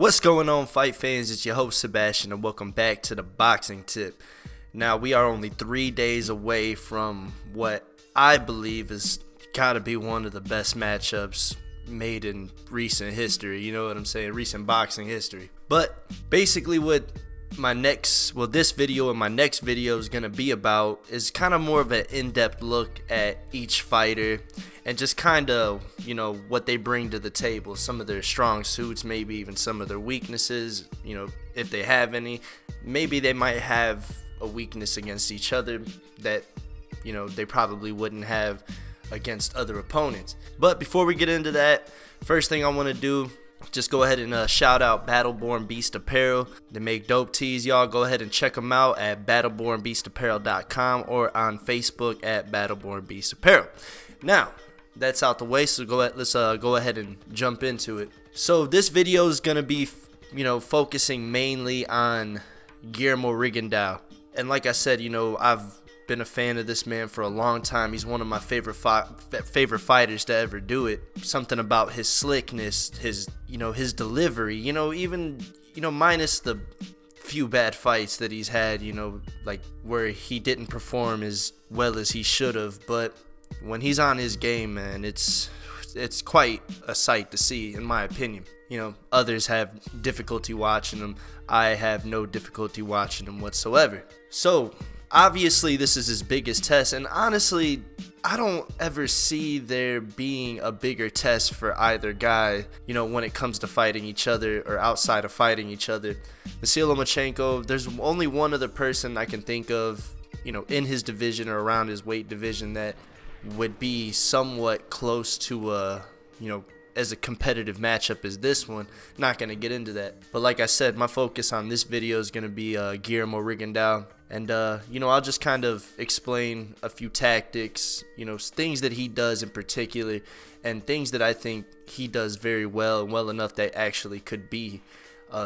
What's going on, fight fans? It's your host Sebastian, and welcome back to the Boxing Tip. Now, we are only 3 days away from what I believe is gotta be one of the best matchups made in recent history. You know what I'm saying? Recent boxing history. But basically, what this video and my next video is gonna be about is kind of more of an in-depth look at each fighter and just kind of, you know, what they bring to the table, some of their strong suits, maybe even some of their weaknesses, you know, if they have any. Maybe they might have a weakness against each other that, you know, they probably wouldn't have against other opponents. But before we get into that, first thing I want to do, just go ahead and shout out Battleborn Beast Apparel. They make dope tees, y'all. Go ahead and check them out at battlebornbeastapparel.com or on Facebook at Battleborn Beast Apparel. Now, that's out the way, so let's go ahead and jump into it. So this video is gonna be, you know, focusing mainly on Guillermo Rigondeaux. And like I said, you know, I've been a fan of this man for a long time. He's one of my favorite fighters to ever do it. Something about his slickness, his delivery, even minus the few bad fights that he's had, like where he didn't perform as well as he should have. But when he's on his game, man, it's quite a sight to see, in my opinion. Others have difficulty watching him. I have no difficulty watching him whatsoever. So obviously this is his biggest test, and honestly, I don't ever see there being a bigger test for either guy, when it comes to fighting each other or outside of fighting each other. Vasyl Lomachenko, there's only one other person I can think of, in his division or around his weight division that would be somewhat close to as a competitive matchup as this one. Not going to get into that. But like I said, my focus on this video is going to be Guillermo Rigondeaux. And, I'll just kind of explain a few tactics, things that he does in particular, and things that I think he does very well and well enough that actually could be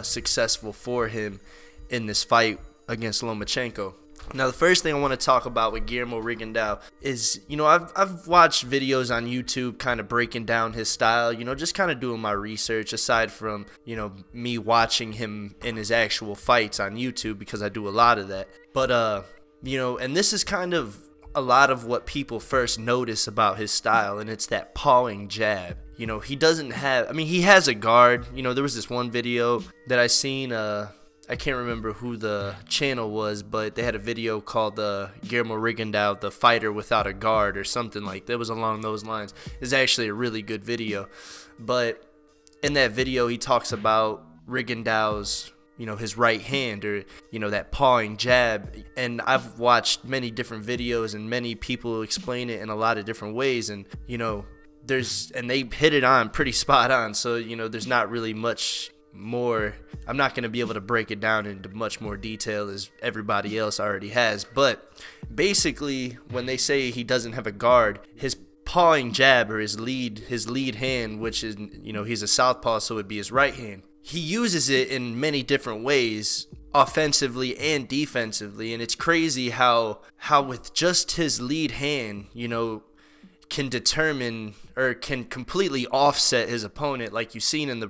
successful for him in this fight against Lomachenko. Now, the first thing I want to talk about with Guillermo Rigondeaux is, I've watched videos on YouTube kind of breaking down his style, just kind of doing my research aside from, me watching him in his actual fights on YouTube, because I do a lot of that. But, and this is kind of a lot of what people first notice about his style, and it's that pawing jab. He doesn't have, he has a guard. There was this one video that I seen, I can't remember who the channel was, but they had a video called Guillermo Rigondeaux, the fighter without a guard, or something like that. It was along those lines. It's actually a really good video. But in that video, he talks about Rigondeaux's, his right hand, or, that pawing jab. And I've watched many different videos, and many people explain it in a lot of different ways. And, and they hit it on pretty spot on. So, there's not really much more. I'm not going to be able to break it down into much more detail as everybody else already has. But basically, when they say he doesn't have a guard, his pawing jab, or his lead hand, which is, he's a southpaw, so it'd be his right hand. He uses it in many different ways, offensively and defensively. And it's crazy how with just his lead hand, can determine or can completely offset his opponent. Like you've seen in the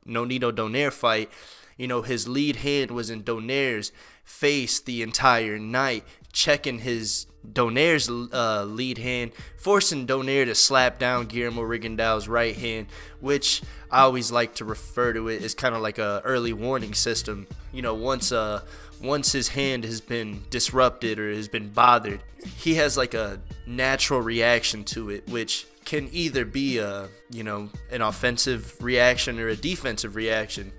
Nonito Donaire fight, his lead hand was in Donaire's face the entire night, checking his Donaire's lead hand, forcing Donaire to slap down Guillermo Rigondeaux's right hand, which I always like to refer to it as kind of like a early warning system. Once his hand has been disrupted or has been bothered, he has like a natural reaction to it, which can either be an offensive reaction or a defensive reaction.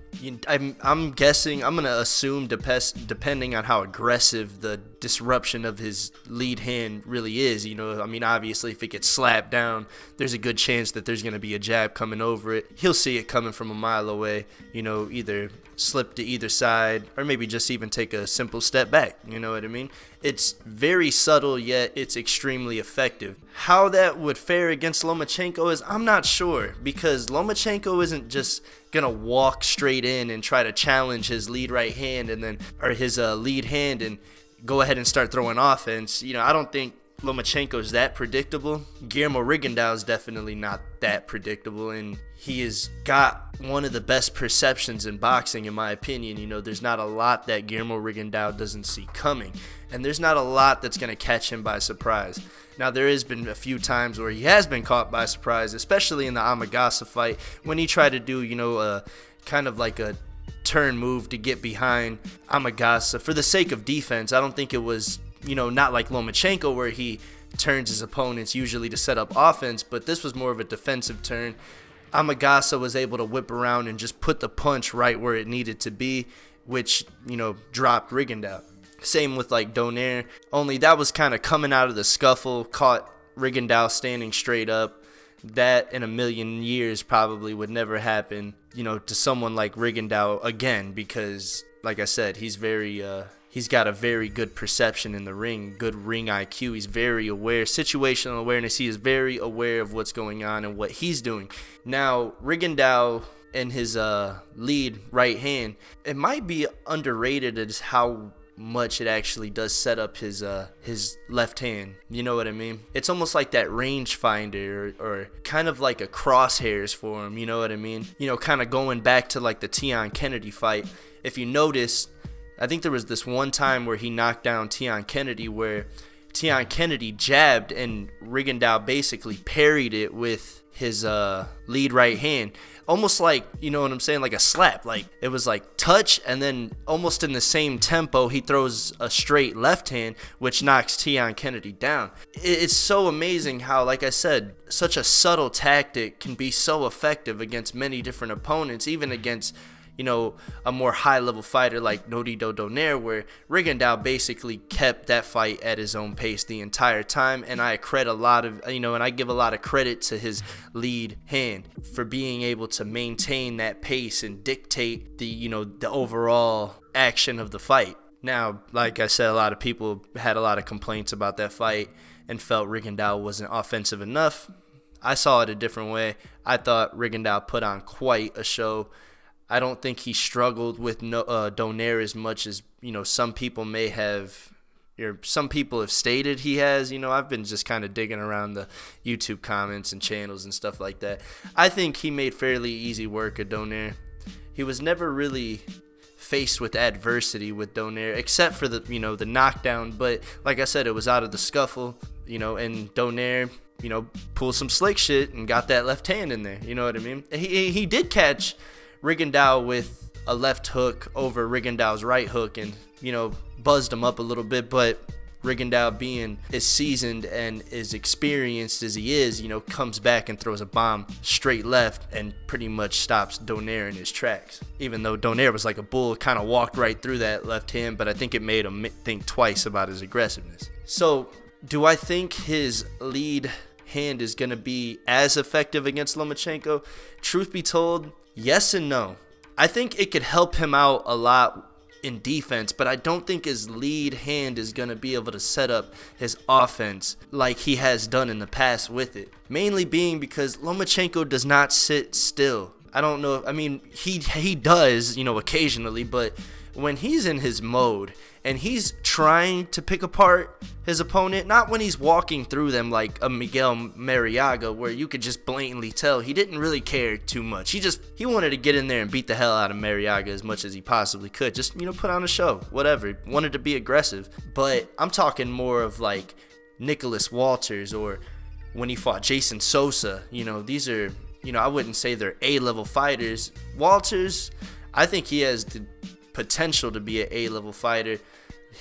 I'm guessing, I'm gonna assume, depending on how aggressive the disruption of his lead hand really is. Obviously, if it gets slapped down, there's a good chance that there's gonna be a jab coming over it. He'll see it coming from a mile away. Either slip to either side, or maybe just even take a simple step back. You know what I mean? It's very subtle, yet it's extremely effective. How that would fare against Lomachenko is, I'm not sure, because Lomachenko isn't just gonna walk straight in and try to challenge his lead right hand, and then, or his lead hand, and go ahead and start throwing offense. I don't think Lomachenko's that predictable. Guillermo Rigondeaux is definitely not that predictable, and he has got one of the best perceptions in boxing, in my opinion. You know, there's not a lot that Guillermo Rigondeaux doesn't see coming, and there's not a lot that's going to catch him by surprise. Now, there has been a few times where he has been caught by surprise, especially in the Amagasa fight, when he tried to do, you know, kind of like a turn move to get behind Amagasa for the sake of defense. I don't think it was, you know, not like Lomachenko where he turns his opponents usually to set up offense, but this was more of a defensive turn. Amagasa was able to whip around and just put the punch right where it needed to be, which, you know, dropped Rigondeaux. Same with like Donaire, only that was kind of coming out of the scuffle, caught Rigondeaux standing straight up. That in a million years probably would never happen, you know, to someone like Rigondeaux again, because like I said, he's got a very good perception in the ring, good ring IQ. He's very aware, situational awareness. He is very aware of what's going on and what he's doing. Now, Rigondeaux and his lead right hand, it might be underrated as how much it actually does set up his left hand. You know what I mean? It's almost like that rangefinder or kind of like a crosshairs for him. You know what I mean? You know, kind of going back to like the Tion Kennedy fight. If you notice, I think there was this one time where he knocked down Tion Kennedy where Tion Kennedy jabbed and Rigondeaux basically parried it with his lead right hand. Almost like, you know what I'm saying, like a slap. Like it was like touch, and then almost in the same tempo he throws a straight left hand, which knocks Tion Kennedy down. It's so amazing how, like I said, such a subtle tactic can be so effective against many different opponents, even against, you know, a more high-level fighter like Norido Donaire, where Rigondeaux basically kept that fight at his own pace the entire time. And I credit a lot of, you know, and I give a lot of credit to his lead hand for being able to maintain that pace and dictate the, you know, the overall action of the fight. Now, like I said, a lot of people had a lot of complaints about that fight and felt Rigondeaux wasn't offensive enough. I saw it a different way. I thought Rigondeaux put on quite a show. I don't think he struggled with Donaire as much as, you know, some people may have, or some people have stated he has. You know, I've been just kind of digging around the YouTube comments and channels and stuff like that. I think he made fairly easy work of Donaire. He was never really faced with adversity with Donaire, except for the, you know, the knockdown. But like I said, it was out of the scuffle, you know, and Donaire, you know, pulled some slick shit and got that left hand in there. You know what I mean? He did catch Rigondeaux with a left hook over Rigondeaux's right hook and, you know, buzzed him up a little bit, but Rigondeaux, being as seasoned and as experienced as he is, you know, comes back and throws a bomb straight left and pretty much stops Donaire in his tracks. Even though Donaire was like a bull, kind of walked right through that left hand, but I think it made him think twice about his aggressiveness. So, do I think his lead hand is going to be as effective against Lomachenko? Truth be told, yes and no. I think it could help him out a lot in defense, but I don't think his lead hand is going to be able to set up his offense like he has done in the past with it. Mainly being because Lomachenko does not sit still. I don't know, I mean, he does, you know, occasionally, but when he's in his mode and he's trying to pick apart his opponent, not when he's walking through them like a Miguel Mariaga, where you could just blatantly tell he didn't really care too much. He wanted to get in there and beat the hell out of Mariaga as much as he possibly could. Just, you know, put on a show, whatever. Wanted to be aggressive. But I'm talking more of like Nicholas Walters, or when he fought Jason Sosa. You know, these are, you know, I wouldn't say they're A-level fighters. Walters, I think he has the potential to be an A-level fighter.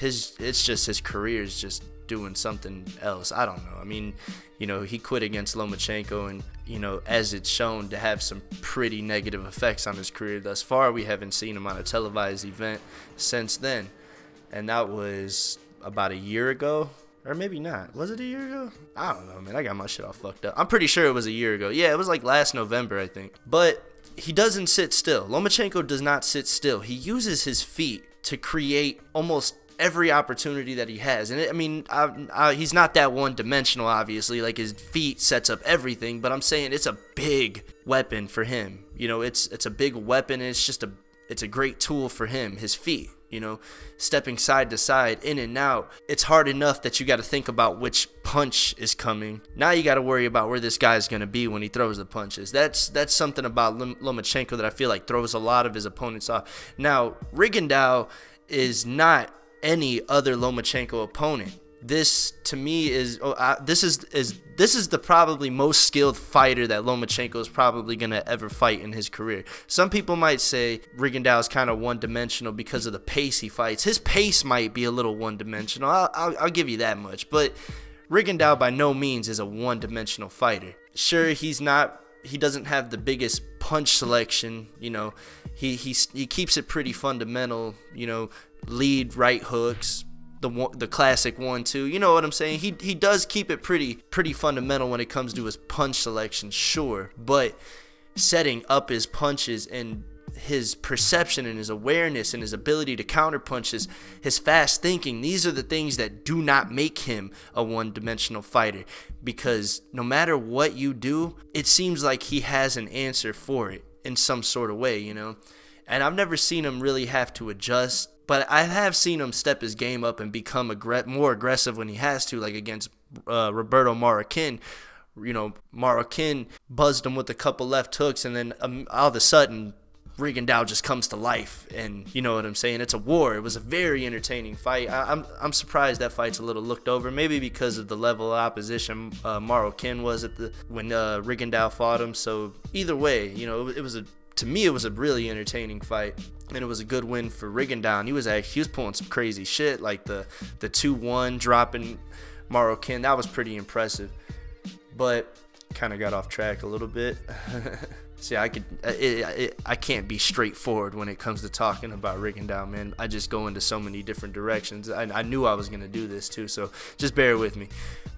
It's just his career is just doing something else. I don't know. I mean, you know, he quit against Lomachenko, and, you know, as it's shown to have some pretty negative effects on his career thus far. We haven't seen him on a televised event since then, and that was about a year ago. Or maybe not. Was it a year ago? I don't know, man. I got my shit all fucked up. I'm pretty sure it was a year ago. Yeah, it was like last November, I think. But he doesn't sit still. Lomachenko does not sit still. He uses his feet to create almost every opportunity that he has. And I mean, he's not that one-dimensional, obviously. Like, his feet sets up everything. But I'm saying it's a big weapon for him. You know, it's a big weapon. And it's a great tool for him, his feet. you know, stepping side to side, in and out. It's hard enough that you got to think about which punch is coming. Now you got to worry about where this guy's going to be when he throws the punches. That's something about Lomachenko that I feel like throws a lot of his opponents off. Now, Rigondeaux is not any other Lomachenko opponent. This to me is this is the probably most skilled fighter that Lomachenko is probably gonna ever fight in his career. Some people might say Rigondeaux is kind of one-dimensional because of the pace he fights. His pace might be a little one-dimensional. I'll give you that much. But Rigondeaux by no means is a one-dimensional fighter. Sure, he doesn't have the biggest punch selection. You know, he keeps it pretty fundamental. You know, lead right hooks. The classic 1-2, you know what I'm saying? He does keep it pretty fundamental when it comes to his punch selection, sure, but setting up his punches and his perception and his awareness and his ability to counter punches, his fast thinking, these are the things that do not make him a one-dimensional fighter, because no matter what you do, it seems like he has an answer for it in some sort of way, you know? And I've never seen him really have to adjust. But I have seen him step his game up and become more aggressive when he has to, like against Roberto Marroquin. You know, Marroquin buzzed him with a couple left hooks, and then all of a sudden, Rigondeaux just comes to life. And you know what I'm saying? It's a war. It was a very entertaining fight. I'm surprised that fight's a little looked over, maybe because of the level of opposition Marroquin was when Rigondeaux fought him. So either way, you know, to me, it was a really entertaining fight, and it was a good win for Rigondeaux. He was pulling some crazy shit, like the 2-1 dropping Marroquin. That was pretty impressive, but kind of got off track a little bit. See, I can't be straightforward when it comes to talking about Rigondeaux, man. I just go into so many different directions. I knew I was gonna do this too, so just bear with me.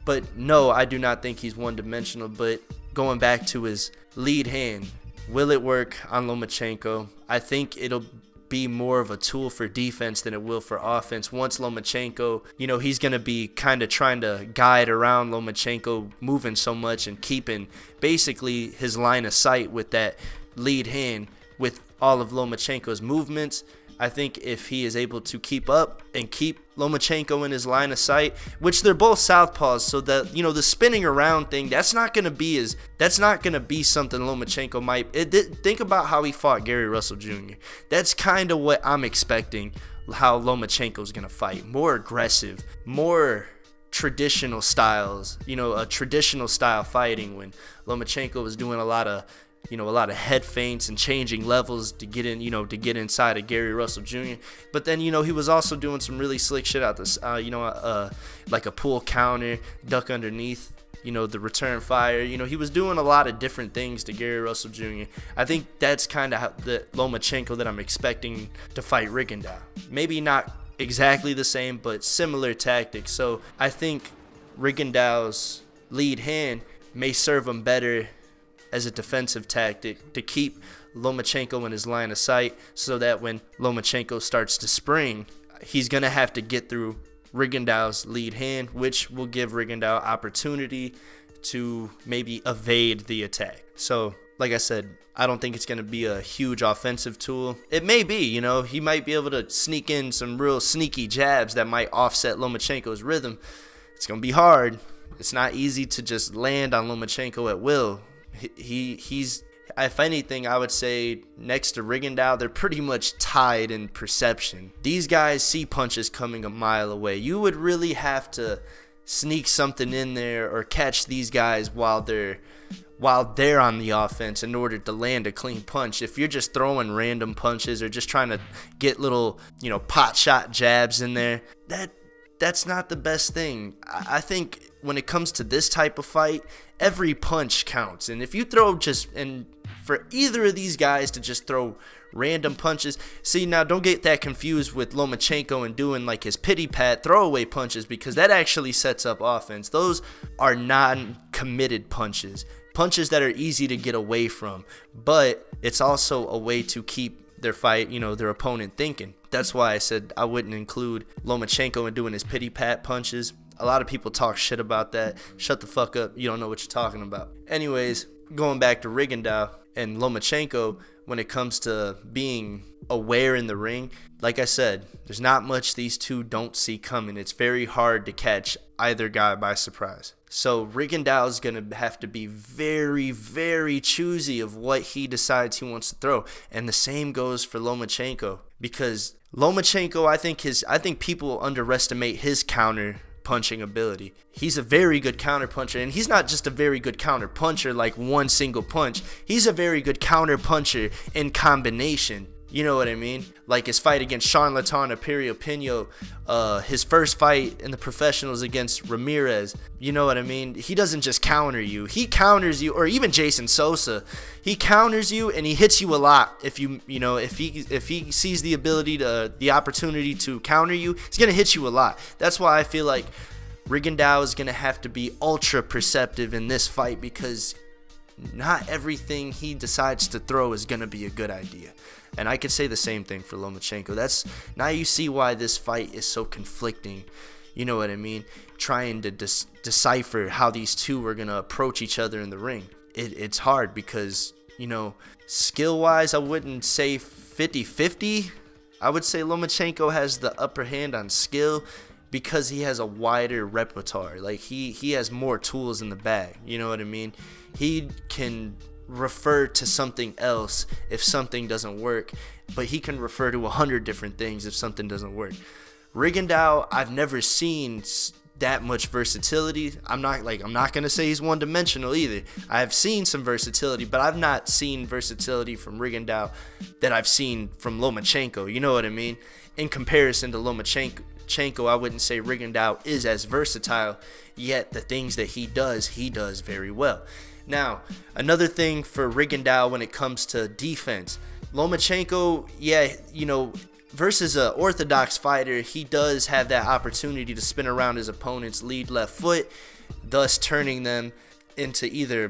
But no, I do not think he's one-dimensional. But going back to his lead hand, will it work on Lomachenko? I think it'll be more of a tool for defense than it will for offense. Once Lomachenko, you know, he's going to be kind of trying to guide around Lomachenko moving so much and keeping basically his line of sight with that lead hand with all of Lomachenko's movements. I think if he is able to keep up and keep Lomachenko in his line of sight, which they're both southpaws, so that, you know, the spinning around thing, that's not gonna be something Lomachenko might. Think about how he fought Gary Russell Jr. That's kind of what I'm expecting. How Lomachenko's gonna fight, more aggressive, more traditional styles. You know, a traditional style fighting when Lomachenko was doing a lot of head feints and changing levels to get in, to get inside of Gary Russell Jr. But then, he was also doing some really slick shit out this, like a pull counter, duck underneath, the return fire. He was doing a lot of different things to Gary Russell Jr. I think that's kind of the Lomachenko that I'm expecting to fight Rigondeaux. Maybe not exactly the same, but similar tactics. So I think Rigondeaux's lead hand may serve him better as a defensive tactic to keep Lomachenko in his line of sight, so that when Lomachenko starts to spring, he's going to have to get through Rigondeaux's lead hand, which will give Rigondeaux opportunity to maybe evade the attack. So, like I said, I don't think it's going to be a huge offensive tool. It may be, he might be able to sneak in some real sneaky jabs that might offset Lomachenko's rhythm. It's going to be hard. It's not easy to just land on Lomachenko at will. He's, if anything, I would say next to Rigondeaux, they're pretty much tied in perception. These guys see punches coming a mile away. You would really have to sneak something in there or catch these guys while they're on the offense in order to land a clean punch. If you're just throwing random punches or just trying to get little, pot shot jabs in there, that's not the best thing. I think when it comes to this type of fight, every punch counts. And if you throw for either of these guys to just throw random punches, see, now don't get that confused with Lomachenko and doing like his pity pat throwaway punches, because that actually sets up offense. Those are non-committed punches that are easy to get away from, but it's also a way to keep their fight, their opponent thinking. That's why I said I wouldn't include Lomachenko in doing his pity pat punches. A lot of people talk shit about that. Shut the fuck up. You don't know what you're talking about. Anyways, going back to Rigondeaux, And Lomachenko, when it comes to being aware in the ring, like I said, there's not much these two don't see coming. It's very hard to catch either guy by surprise. So Rigondeaux is going to have to be very, very choosy of what he decides he wants to throw. And the same goes for Lomachenko, because Lomachenko, I think people underestimate his counter punching ability. He's a very good counter puncher, and he's not just a very good counter puncher like one single punch. He's a very good counter puncher in combination. You know what I mean? Like his fight against Charlatan Imperio Pino, his first fight in the professionals against Ramirez. You know what I mean? He doesn't just counter you. He counters you, or even Jason Sosa. He counters you and he hits you a lot. If he sees the opportunity to counter you, he's gonna hit you a lot. That's why I feel like Rigondeaux is gonna have to be ultra perceptive in this fight, because not everything he decides to throw is gonna be a good idea. And I could say the same thing for Lomachenko. Now you see why this fight is so conflicting. You know what I mean? Trying to decipher how these two are going to approach each other in the ring. It's hard because, skill-wise, I wouldn't say 50-50. I would say Lomachenko has the upper hand on skill because he has a wider repertoire. Like, he has more tools in the bag. You know what I mean? He can refer to something else if something doesn't work, but he can refer to 100 different things if something doesn't work. Rigondeaux, I've never seen that much versatility. I'm not gonna say he's one-dimensional either. I've seen some versatility, but I've not seen versatility from Rigondeaux that I've seen from Lomachenko. You know what I mean? In comparison to Lomachenko, I wouldn't say Rigondeaux is as versatile, yet the things that he does very well. Now, another thing for Rigondeaux when it comes to defense, Lomachenko, versus an orthodox fighter, he does have that opportunity to spin around his opponent's lead left foot, thus turning them into either,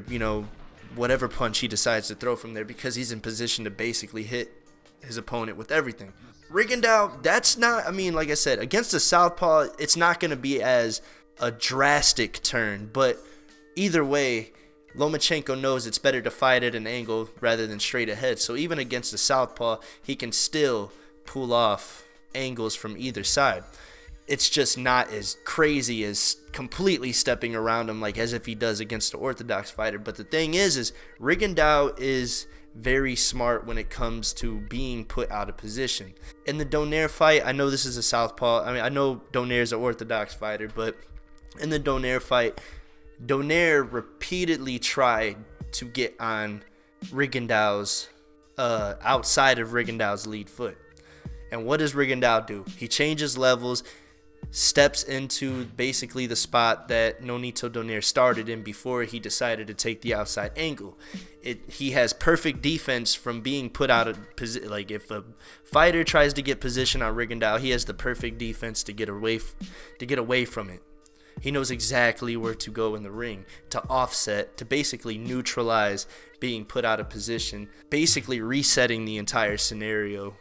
whatever punch he decides to throw from there, because he's in position to basically hit his opponent with everything. Rigondeaux, that's not, like I said, against a southpaw, it's not going to be as a drastic turn, but either way, Lomachenko knows it's better to fight at an angle rather than straight ahead. So even against the southpaw, he can still pull off angles from either side. It's just not as crazy as completely stepping around him like as if he does against an orthodox fighter. But the thing is Rigondeaux is very smart when it comes to being put out of position. In the Donaire fight, I know this is a southpaw. I know Donaire is an orthodox fighter, but in the Donaire fight, Donaire repeatedly tried to get on Rigondeaux's outside of Rigondeaux's lead foot. And what does Rigondeaux do? He changes levels, steps into basically the spot that Nonito Donaire started in before he decided to take the outside angle. He has perfect defense from being put out of position. Like, if a fighter tries to get position on Rigondeaux, he has the perfect defense to get away from it. He knows exactly where to go in the ring to offset, to basically neutralize being put out of position, basically resetting the entire scenario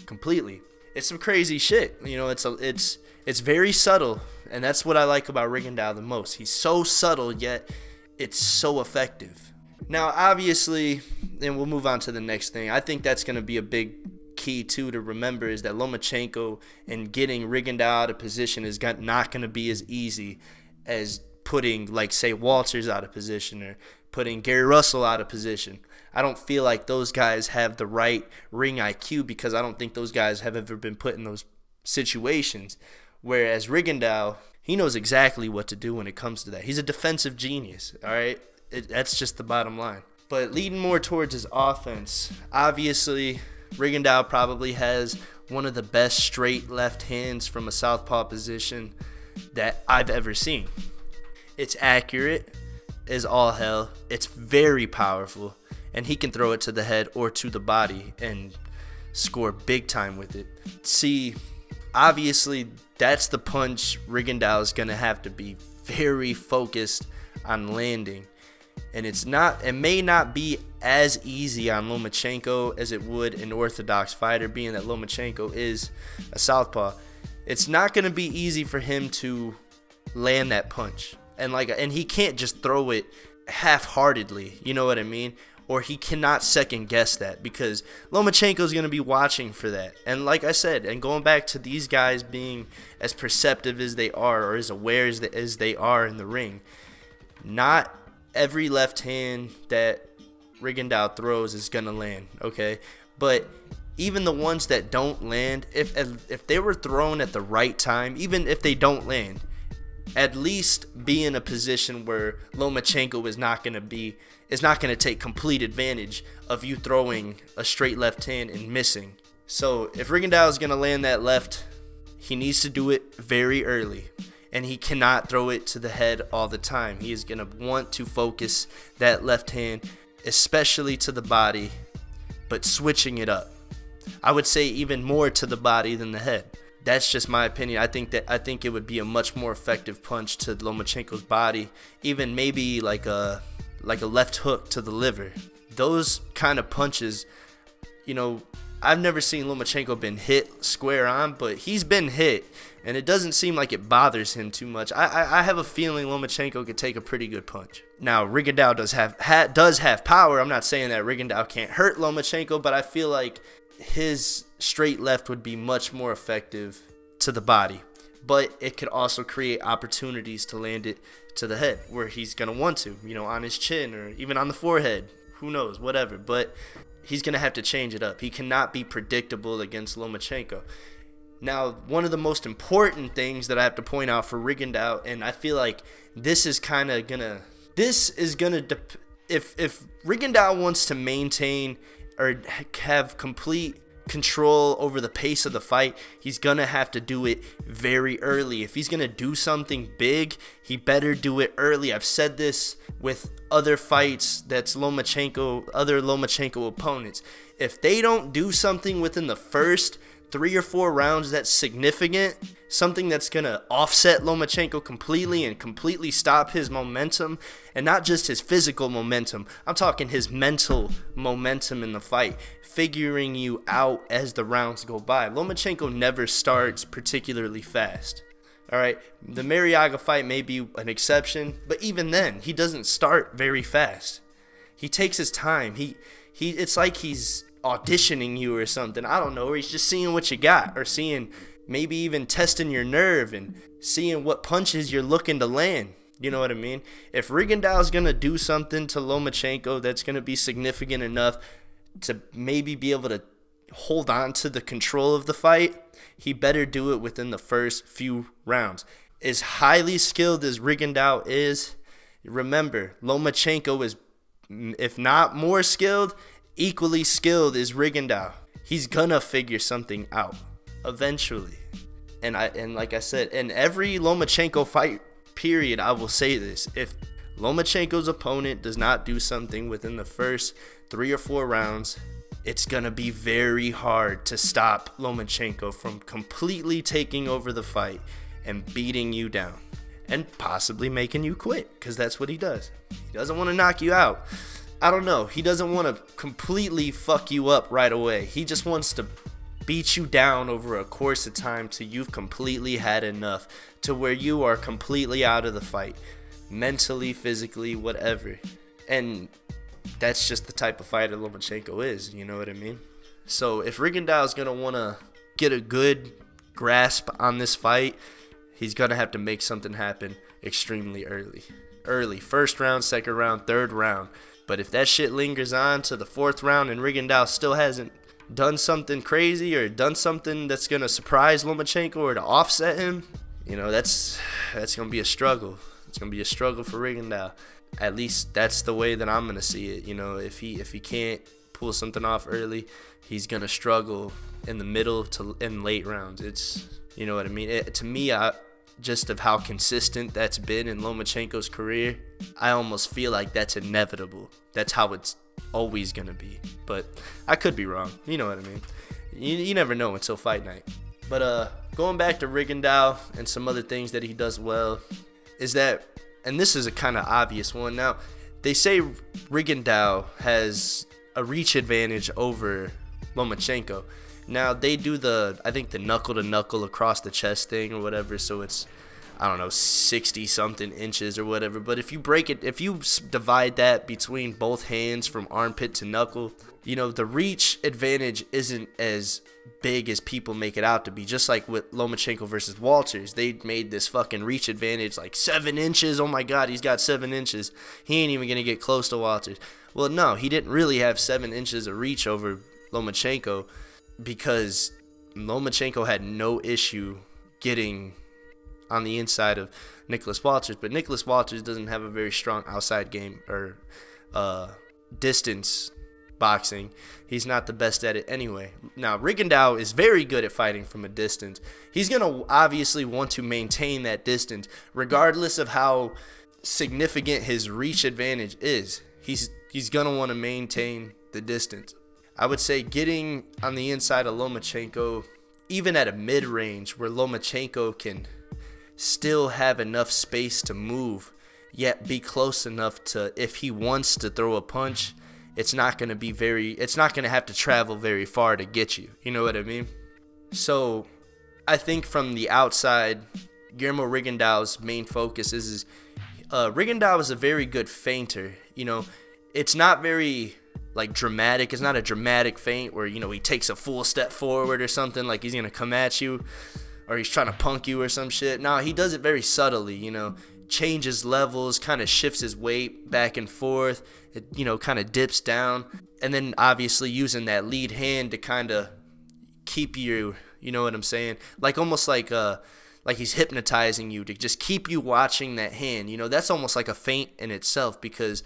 completely. It's some crazy shit. It's very subtle, and that's what I like about Rigondeaux the most. He's so subtle, yet it's so effective. Now, obviously, and we'll move on to the next thing, I think that's going to be a big key too to remember, is that Lomachenko and getting Rigondeaux out of position is not going to be as easy as putting, like, say, Walters out of position or putting Gary Russell out of position. I don't feel like those guys have the right ring IQ, because I don't think those guys have ever been put in those situations. Whereas Rigondeaux, he knows exactly what to do when it comes to that. He's a defensive genius, all right? That's just the bottom line. But leading more towards his offense, obviously, Rigondeaux probably has one of the best straight left hands from a southpaw position that I've ever seen. It's accurate as all hell. It's very powerful, and he can throw it to the head or to the body and score big time with it. See, obviously, that's the punch Rigondeaux is going to have to be very focused on landing. And it may not be as easy on Lomachenko as it would an orthodox fighter, being that Lomachenko is a southpaw. It's not going to be easy for him to land that punch. And he can't just throw it half-heartedly, you know what I mean? or he cannot second guess that, because Lomachenko is going to be watching for that. And like I said, and going back to these guys being as perceptive as they are, or as aware as they are in the ring, not every left hand that Rigondeaux throws is going to land, okay? But even the ones that don't land, if they were thrown at the right time, even if they don't land, at least be in a position where Lomachenko is not going to take complete advantage of you throwing a straight left hand and missing. So if Rigondeaux is going to land that left, he needs to do it very early, and he cannot throw it to the head all the time. He is going to want to focus that left hand, especially to the body, but switching it up. I would say even more to the body than the head. That's just my opinion. I think it would be a much more effective punch to Lomachenko's body, even maybe like a left hook to the liver. Those kind of punches, you know, I've never seen Lomachenko been hit square on, but he's been hit, and it doesn't seem like it bothers him too much. I have a feeling Lomachenko could take a pretty good punch. Now, Rigondeaux does have power. I'm not saying that Rigondeaux can't hurt Lomachenko, but I feel like his straight left would be much more effective to the body. But it could also create opportunities to land it to the head, where he's going to want to, you know, on his chin or even on the forehead. Who knows, whatever. But he's going to have to change it up. He cannot be predictable against Lomachenko. Now, one of the most important things that I have to point out for Rigondeaux, and I feel like this is kind of going to, if Rigondeaux wants to maintain or have complete control over the pace of the fight, he's gonna have to do it very early. If he's gonna do something big, he better do it early. I've said this with other fights that's other Lomachenko opponents. If they don't do something within the first 3 or 4 rounds that's significant, something that's gonna offset Lomachenko completely and completely stop his momentum, and not just his physical momentum, I'm talking his mental momentum in the fight, figuring you out as the rounds go by. Lomachenko never starts particularly fast. Alright, the Marriaga fight may be an exception, but even then, he doesn't start very fast. He takes his time. It's like he's auditioning you or something. I don't know, or he's just seeing what you got, or seeing, maybe even testing your nerve and seeing what punches you're looking to land. You know what I mean? If Rigondeaux is going to do something to Lomachenko that's going to be significant enough to maybe be able to hold on to the control of the fight, he better do it within the first few rounds. As highly skilled as Rigondeaux is, remember, Lomachenko is, if not more skilled, equally skilled as Rigondeaux. He's gonna figure something out eventually. And like I said, in every Lomachenko fight period, I will say this: if Lomachenko's opponent does not do something within the first 3 or 4 rounds, it's gonna be very hard to stop Lomachenko from completely taking over the fight and beating you down, and possibly making you quit, because that's what he does. He doesn't want to knock you out. I don't know. He doesn't want to completely fuck you up right away. He just wants to beat you down over a course of time till you've completely had enough, to where you are completely out of the fight, mentally, physically, whatever. And that's just the type of fighter Lomachenko is, you know what I mean? So if Rigondeaux is going to want to get a good grasp on this fight, he's going to have to make something happen extremely early. First round, second round, third round. But if that shit lingers on to the 4th round and Rigondeaux still hasn't done something crazy or done something that's going to surprise Lomachenko or to offset him, you know, that's going to be a struggle. It's going to be a struggle for Rigondeaux. At least that's the way that I'm going to see it. You know, if he can't pull something off early, he's going to struggle in the middle to in late rounds. It's, you know what I mean? To me, just of how consistent that's been in Lomachenko's career, I almost feel like that's inevitable. That's how it's always going to be. But I could be wrong. You know what I mean? You never know until fight night. But going back to Rigondeaux and some other things that he does well is that, and this is a kind of obvious one. Now, they say Rigondeaux has a reach advantage over Lomachenko. Now, they do I think the knuckle-to-knuckle across the chest thing or whatever, so it's I don't know, 60 something inches or whatever. But if you break it, if you divide that between both hands from armpit to knuckle, you know, the reach advantage isn't as big as people make it out to be. Just like with Lomachenko versus Walters, they made this fucking reach advantage like 7 inches. Oh my god, he's got 7 inches. He ain't even gonna get close to Walters. Well, no, he didn't really have 7 inches of reach over Lomachenko, because Lomachenko had no issue getting on the inside of Nicholas Walters. But Nicholas Walters doesn't have a very strong outside game or distance boxing. He's not the best at it anyway. Now, Rigondeaux is very good at fighting from a distance. He's going to obviously want to maintain that distance regardless of how significant his reach advantage is. He's going to want to maintain the distance. I would say getting on the inside of Lomachenko, even at a mid-range where Lomachenko can still have enough space to move, yet be close enough to, if he wants to throw a punch, it's not going to have to travel very far to get you. You know what I mean? So I think from the outside, Guillermo Rigondeaux's main focus is Rigondeaux is a very good feinter. You know, it's not very like dramatic. It's not a dramatic feint where, you know, he takes a full step forward or something like he's going to come at you or he's trying to punk you or some shit. No, he does it very subtly, you know, changes levels, kind of shifts his weight back and forth. It, you know, kind of dips down, and then obviously using that lead hand to kind of keep you know what I'm saying? Like almost like he's hypnotizing you to just keep you watching that hand. You know, that's almost like a feint in itself, because,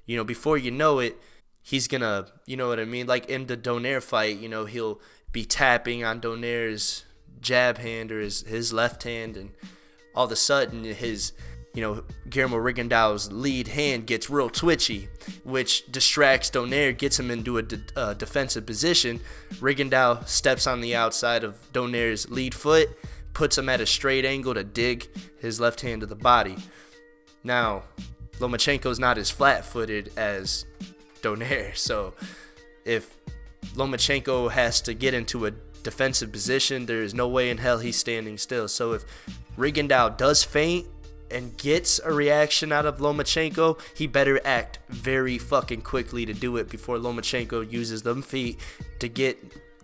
you know, before you know it, he's gonna, you know what I mean? Like in the Donaire fight, you know, he'll be tapping on Donaire's jab hand or his left hand, and all of a sudden his, you know, Guillermo Rigondeaux's lead hand gets real twitchy, which distracts Donaire, gets him into a defensive position. Rigondeaux steps on the outside of Donaire's lead foot, puts him at a straight angle to dig his left hand to the body. Now, Lomachenko's not as flat-footed as Donaire, so if Lomachenko has to get into a defensive position, there is no way in hell he's standing still. So if Rigondeaux does feint and gets a reaction out of Lomachenko, he better act very fucking quickly to do it before Lomachenko uses them feet to get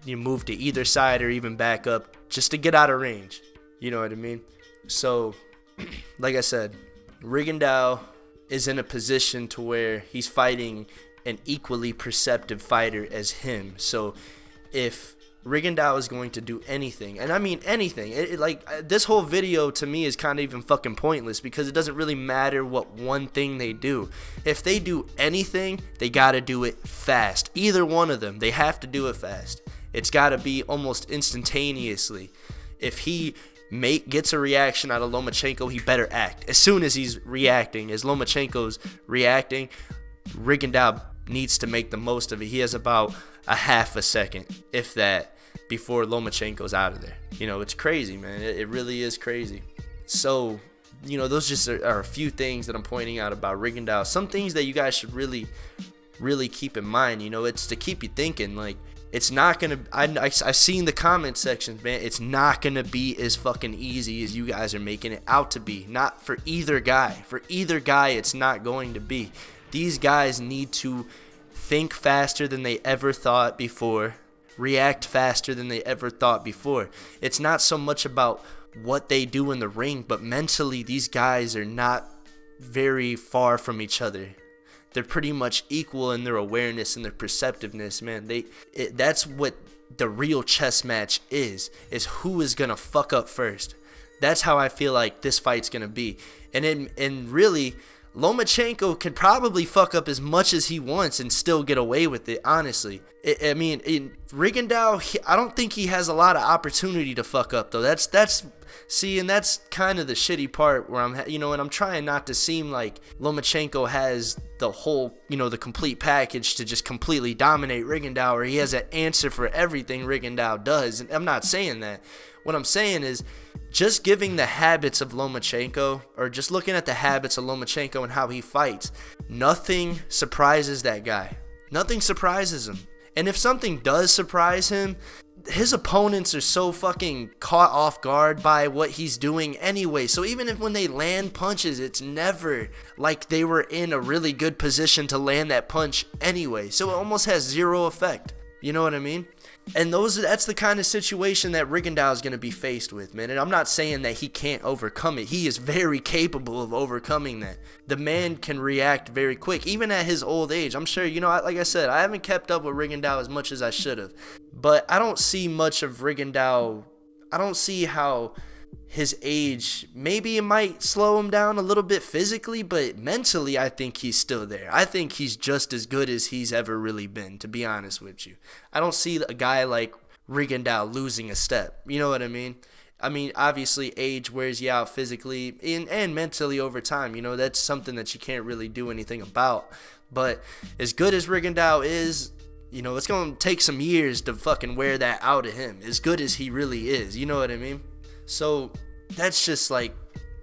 you move to either side or even back up just to get out of range. You know what I mean? So, like I said, Rigondeaux is in a position to where he's fighting an equally perceptive fighter as him. So if Rigondeaux is going to do anything, and I mean anything, this whole video to me is kind of even fucking pointless, because it doesn't really matter what one thing they do. If they do anything, they gotta do it fast. Either one of them, they have to do it fast. It's gotta be almost instantaneously. If he gets a reaction out of Lomachenko, he better act. As soon as he's reacting, as Lomachenko's reacting, Rigondeaux needs to make the most of it. He has about a half a second, if that, before Lomachenko's out of there. You know, it's crazy, man. It really is crazy. So, you know, those just are a few things that I'm pointing out about Rigondeaux. Some things that you guys should really keep in mind. You know, it's to keep you thinking. Like, it's not going to... I've seen the comment sections, man. It's not going to be as fucking easy as you guys are making it out to be. Not for either guy. For either guy, it's not going to be. These guys need to think faster than they ever thought before, react faster than they ever thought before. It's not so much about what they do in the ring, but mentally these guys are not very far from each other. They're pretty much equal in their awareness and their perceptiveness, man. That's what the real chess match is who is gonna fuck up first. That's how I feel like this fight's gonna be. And really, Lomachenko can probably fuck up as much as he wants and still get away with it, honestly. I mean, in Rigondeaux, I don't think he has a lot of opportunity to fuck up, though. See, and that's kind of the shitty part where I'm trying not to seem like Lomachenko has the whole, the complete package to just completely dominate Rigondeaux, or he has an answer for everything Rigondeaux does. And I'm not saying that. What I'm saying is, just giving the habits of Lomachenko, or just looking at the habits of Lomachenko and how he fights, nothing surprises that guy. Nothing surprises him. And if something does surprise him, his opponents are so fucking caught off guard by what he's doing anyway. So even if when they land punches, it's never like they were in a really good position to land that punch anyway. So it almost has zero effect. You know what I mean? And that's the kind of situation that Rigondeaux is going to be faced with, man. And I'm not saying that he can't overcome it. He is very capable of overcoming that. The man can react very quick, even at his old age. I'm sure, you know, like I said, I haven't kept up with Rigondeaux as much as I should have. But I don't see much of Rigondeaux. I don't see how his age, maybe it might slow him down a little bit physically, but mentally I think he's still there. I think he's just as good as he's ever really been, to be honest with you. I don't see a guy like Rigondeaux losing a step. You know what I mean? I mean, obviously age wears you out physically and mentally over time. You know, that's something that you can't really do anything about. But as good as Rigondeaux is, you know, it's going to take some years to fucking wear that out of him. As good as he really is. You know what I mean? So that's just like,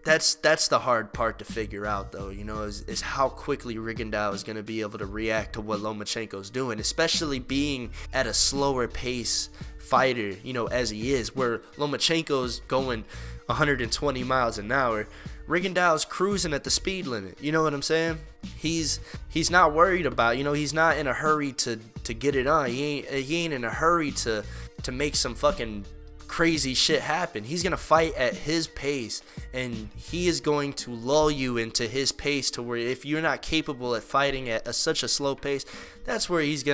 that's the hard part to figure out, though, you know, is how quickly Rigondeaux is going to be able to react to what Lomachenko's doing, especially being at a slower pace fighter, you know, as he is, where Lomachenko's going 120 miles an hour. Rigondeaux's cruising at the speed limit. You know what I'm saying? He's not worried about, you know, he's not in a hurry to get it on. He ain't in a hurry to make some fucking crazy shit happen. He's gonna fight at his pace, and he is going to lull you into his pace to where if you're not capable at fighting at such a slow pace, that's where you're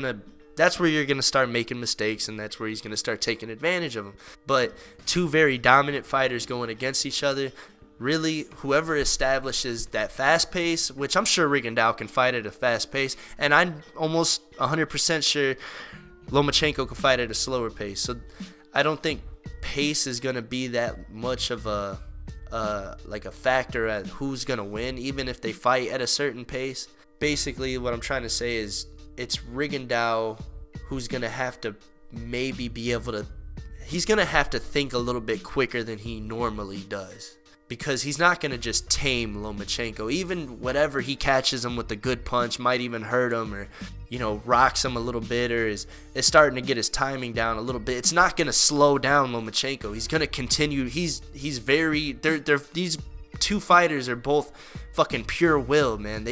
gonna start making mistakes, and that's where he's gonna start taking advantage of them. But two very dominant fighters going against each other, really, whoever establishes that fast pace, which I'm sure Rigondeaux can fight at a fast pace, and I'm almost 100% sure Lomachenko can fight at a slower pace. So I don't think pace is going to be that much of a factor at who's going to win, even if they fight at a certain pace. Basically, what I'm trying to say is it's Rigondeaux who's going to have to maybe be able to, he's going to have to think a little bit quicker than he normally does, because he's not going to just tame Lomachenko. Even whatever he catches him with a good punch might even hurt him, or, you know, rocks him a little bit, or is starting to get his timing down a little bit. It's not going to slow down Lomachenko. He's going to continue. He's very, these two fighters are both fucking pure will, man.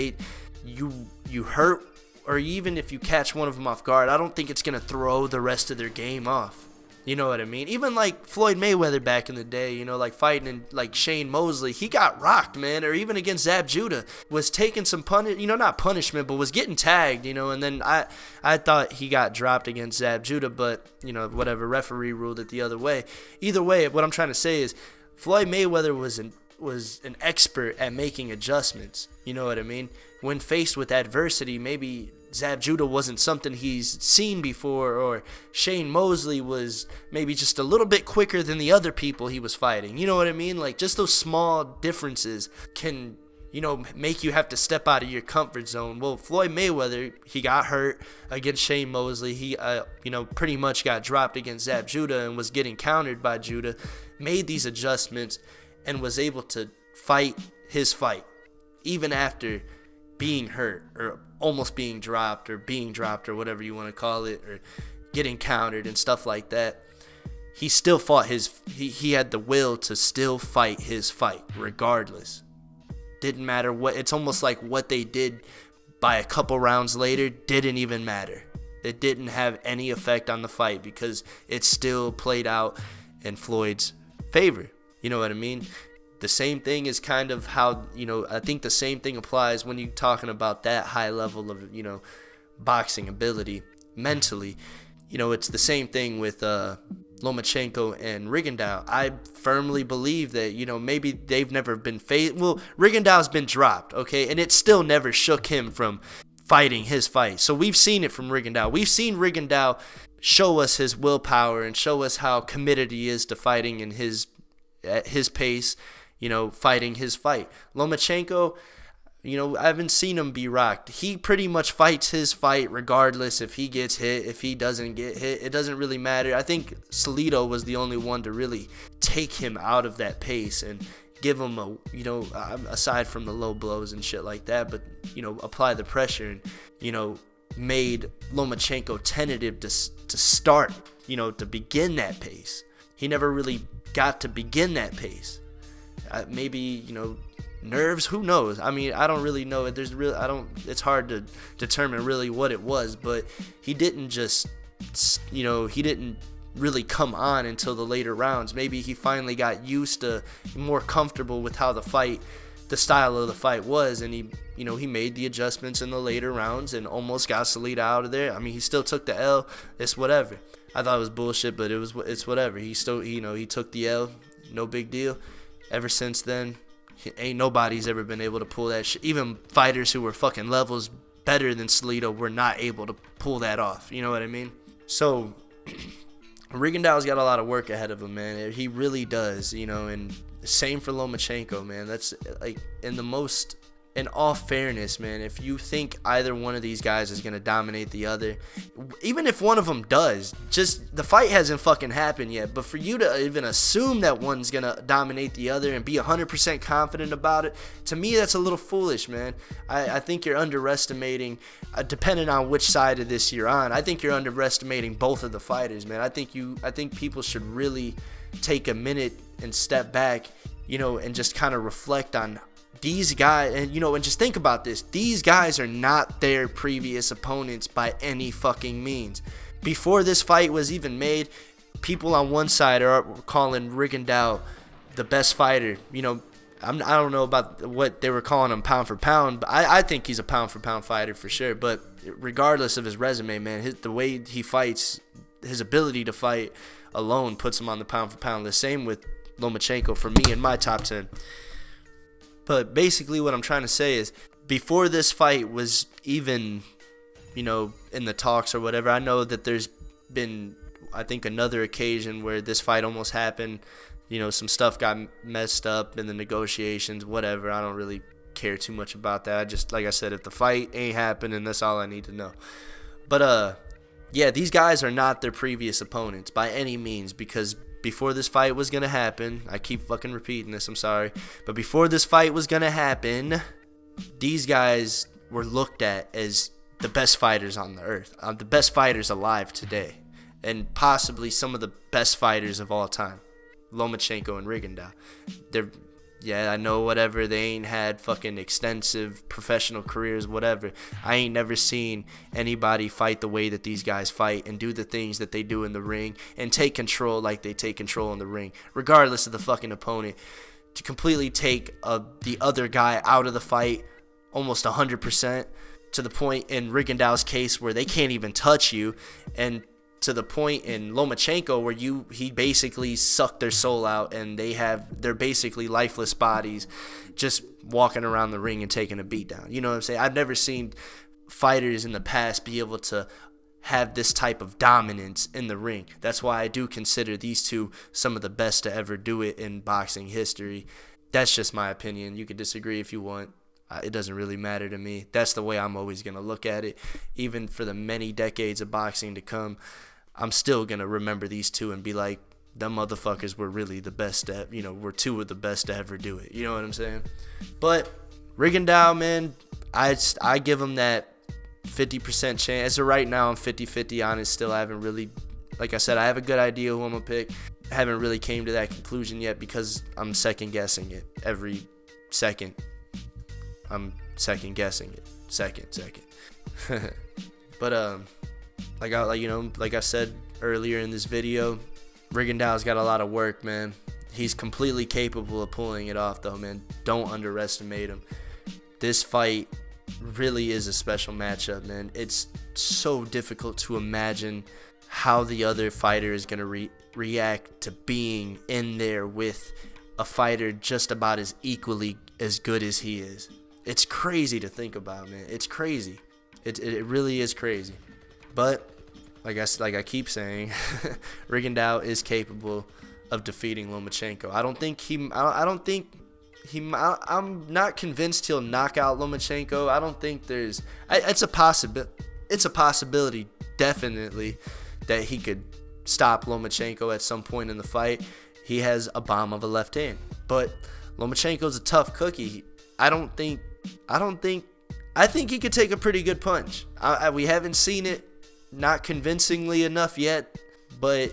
You hurt, or even if you catch one of them off guard, I don't think it's going to throw the rest of their game off. You know what I mean? Even like Floyd Mayweather back in the day, you know, like fighting like Shane Mosley, he got rocked, man. Or even against Zab Judah, was taking some not punishment, but was getting tagged, you know. And then I thought he got dropped against Zab Judah, but, you know, whatever, referee ruled it the other way. Either way, what I'm trying to say is Floyd Mayweather was an expert at making adjustments. You know what I mean? When faced with adversity, maybe Zab Judah wasn't something he's seen before, or Shane Mosley was maybe just a little bit quicker than the other people he was fighting. You know what I mean? Like, just those small differences can, you know, make you have to step out of your comfort zone. Well, Floyd Mayweather, he got hurt against Shane Mosley. He, you know, pretty much got dropped against Zab Judah and was getting countered by Judah, made these adjustments, and was able to fight his fight, even after being hurt, or almost being dropped, or whatever you want to call it, or getting countered and stuff like that. He still fought he had the will to still fight his fight regardless. Didn't matter what, it's almost like what they did by a couple rounds later didn't even matter. It didn't have any effect on the fight because it still played out in Floyd's favor. You know what I mean? The same thing is kind of how, you know, I think the same thing applies when you're talking about that high level of, you know, boxing ability mentally. You know, it's the same thing with Lomachenko and Rigondeaux. I firmly believe that, you know, maybe they've never been well, Rigondeaux's been dropped, okay, and it still never shook him from fighting his fight. So we've seen it from Rigondeaux. We've seen Rigondeaux show us his willpower and show us how committed he is to fighting at his pace, you know, fighting his fight. Lomachenko, you know, I haven't seen him be rocked. He pretty much fights his fight regardless if he gets hit, if he doesn't get hit. It doesn't really matter. I think Salido was the only one to really take him out of that pace and give him a, you know, aside from the low blows and shit like that, but, you know, apply the pressure and, you know, made Lomachenko tentative to start, to begin that pace. He never really got to begin that pace. Maybe, nerves, who knows? I mean, I don't really know. It's hard to determine really what it was, but he didn't just, he didn't really come on until the later rounds. Maybe he finally got used to, more comfortable with how the style of the fight was, and he made the adjustments in the later rounds and almost got Salita out of there. I mean, he still took the L. It's whatever. I thought it was bullshit, but it's whatever. He still, he took the L. No big deal. Ever since then, ain't nobody's ever been able to pull that shit. Even fighters who were fucking levels better than Salita were not able to pull that off. You know what I mean? So Rigondeaux's got a lot of work ahead of him, man. He really does, and same for Lomachenko, man. That's like, in all fairness, man, if you think either one of these guys is going to dominate the other, even if one of them does, just the fight hasn't fucking happened yet. But for you to even assume that one's going to dominate the other and be 100% confident about it, to me, that's a little foolish, man. I think you're underestimating, depending on which side of this you're on, I think you're underestimating both of the fighters, man. I think people should really take a minute and step back, and just kind of reflect on these guys, and and just think about this. These guys are not their previous opponents by any fucking means. Before this fight was even made, people on one side are calling Rigondeaux the best fighter. I don't know about what they were calling him pound for pound, but I think he's a pound for pound fighter for sure. But regardless of his resume, man, the way he fights, his ability to fight alone puts him on the pound for pound list. Same with Lomachenko for me in my top 10. But basically what I'm trying to say is, before this fight was even, in the talks or whatever, I know that there's been, I think, another occasion where this fight almost happened. Some stuff got messed up in the negotiations, whatever. I don't really care too much about that. Just, like I said, if the fight ain't happening, that's all I need to know. But, yeah, these guys are not their previous opponents by any means, because before this fight was going to happen, I keep fucking repeating this, I'm sorry, but before this fight was going to happen, these guys were looked at as the best fighters on the earth, the best fighters alive today, and possibly some of the best fighters of all time, Lomachenko and Rigondeaux. Yeah, I know, whatever, they ain't had fucking extensive professional careers, whatever. I ain't never seen anybody fight the way that these guys fight and do the things that they do in the ring and take control like they take control in the ring, regardless of the fucking opponent. To completely take the other guy out of the fight almost 100%, to the point in Rigondeaux's case where they can't even touch you, and to the point in Lomachenko where he basically sucked their soul out, and they're basically lifeless bodies just walking around the ring and taking a beat down. You know what I'm saying? I've never seen fighters in the past be able to have this type of dominance in the ring. That's why I do consider these two some of the best to ever do it in boxing history. That's just my opinion. You can disagree if you want. It doesn't really matter to me. That's the way I'm always going to look at it. Even for the many decades of boxing to come, I'm still going to remember these two and be like, them motherfuckers were really the best at, were two of the best to ever do it. You know what I'm saying? But Rigondeaux, man, I give him that 50% chance. As of right now, I'm 50-50 on it still. I haven't really, like I said, I have a good idea who I'm going to pick. I haven't really came to that conclusion yet because I'm second guessing it every second. I'm second guessing it. Second. But like I said earlier in this video, Rigondeaux's got a lot of work, man. He's completely capable of pulling it off, though, man. Don't underestimate him. This fight really is a special matchup, man. It's so difficult to imagine how the other fighter is going to react to being in there with a fighter just about as equally as good as he is. It's crazy to think about, man. It's crazy. It really is crazy. But like I keep saying, Rigondeaux is capable of defeating Lomachenko. I'm not convinced he'll knock out Lomachenko. I don't think there's. It's a possibility, definitely, that he could stop Lomachenko at some point in the fight. He has a bomb of a left hand, but Lomachenko's a tough cookie. I don't think I think he could take a pretty good punch. We haven't seen it, not convincingly enough yet, but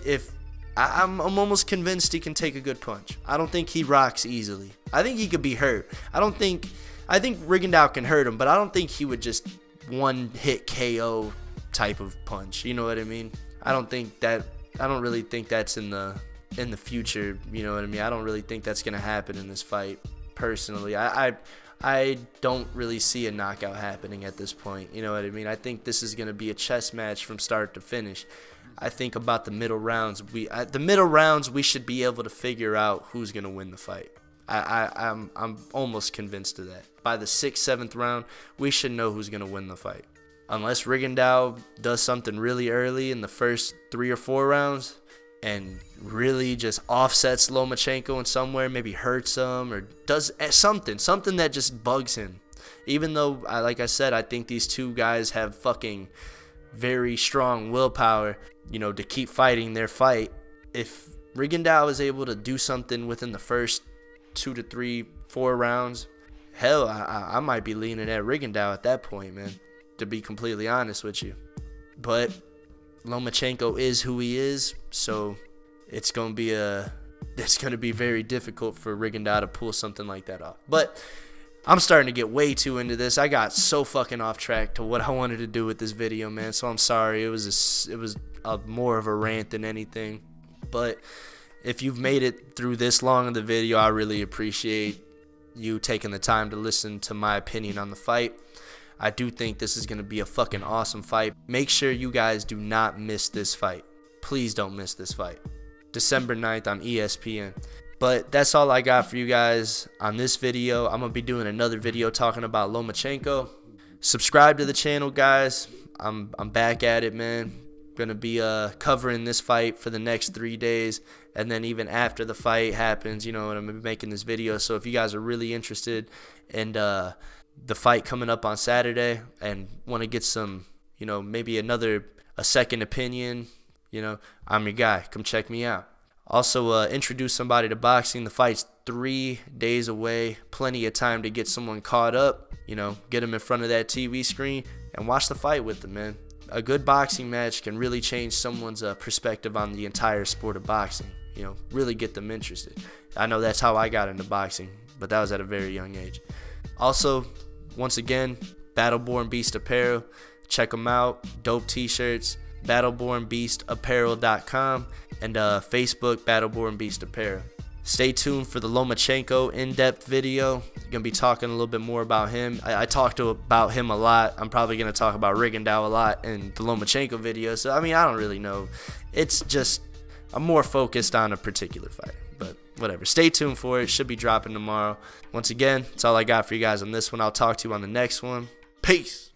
I'm almost convinced he can take a good punch. I don't think he rocks easily. I think he could be hurt. I think Rigondeaux can hurt him, but I don't think he would just one-hit KO type of punch. You know what I mean? I don't really think that's in the future. You know what I mean? I don't really think that's gonna happen in this fight. Personally, I don't really see a knockout happening at this point. You know what I mean? I think this is gonna be a chess match from start to finish. I think about the middle rounds. We should be able to figure out who's gonna win the fight. I'm almost convinced of that. By the 6th, 7th round, we should know who's gonna win the fight. Unless Rigondeaux does something really early in the first 3 or 4 rounds and really just offsets Lomachenko in somewhere, maybe hurts him or does something that just bugs him. Even though, like I said, I think these two guys have fucking very strong willpower, you know, to keep fighting their fight. If Rigondeaux is able to do something within the first 2 to 3, 4 rounds, hell, I might be leaning at Rigondeaux at that point, man, to be completely honest with you. But Lomachenko is who he is, so it's gonna be very difficult for Rigondeaux to pull something like that off. But I'm starting to get way too into this. I got so fucking off track to what I wanted to do with this video, man. So I'm sorry. It was more of a rant than anything. But if you've made it through this long of the video, I really appreciate you taking the time to listen to my opinion on the fight. I do think this is going to be a fucking awesome fight. Make sure you guys do not miss this fight. Please don't miss this fight. December 9th on ESPN. But that's all I got for you guys on this video. I'm going to be doing another video talking about Lomachenko. Subscribe to the channel, guys. I'm back at it, man. Going to be covering this fight for the next 3 days. And then even after the fight happens, you know, I'm going to be making this video. So if you guys are really interested in the fight coming up on Saturday and want to get some, you know, maybe a second opinion, you know, I'm your guy. Come check me out. Also, introduce somebody to boxing. The fight's 3 days away. Plenty of time to get someone caught up, you know, get them in front of that TV screen and watch the fight with them, man. A good boxing match can really change someone's perspective on the entire sport of boxing, you know, really get them interested. I know that's how I got into boxing, but that was at a very young age. Also, once again, Battleborn Beast Apparel. Check them out. Dope t-shirts. BattlebornBeastApparel.com and Facebook Battleborn Beast Apparel. Stay tuned for the Lomachenko in-depth video. Gonna be talking a little bit more about him. I talked about him a lot. I'm probably gonna talk about Rigondeaux a lot in the Lomachenko video. So I mean, I don't really know. It's just I'm more focused on a particular fight. But whatever. Stay tuned for it. It should be dropping tomorrow. Once again, that's all I got for you guys on this one. I'll talk to you on the next one. Peace.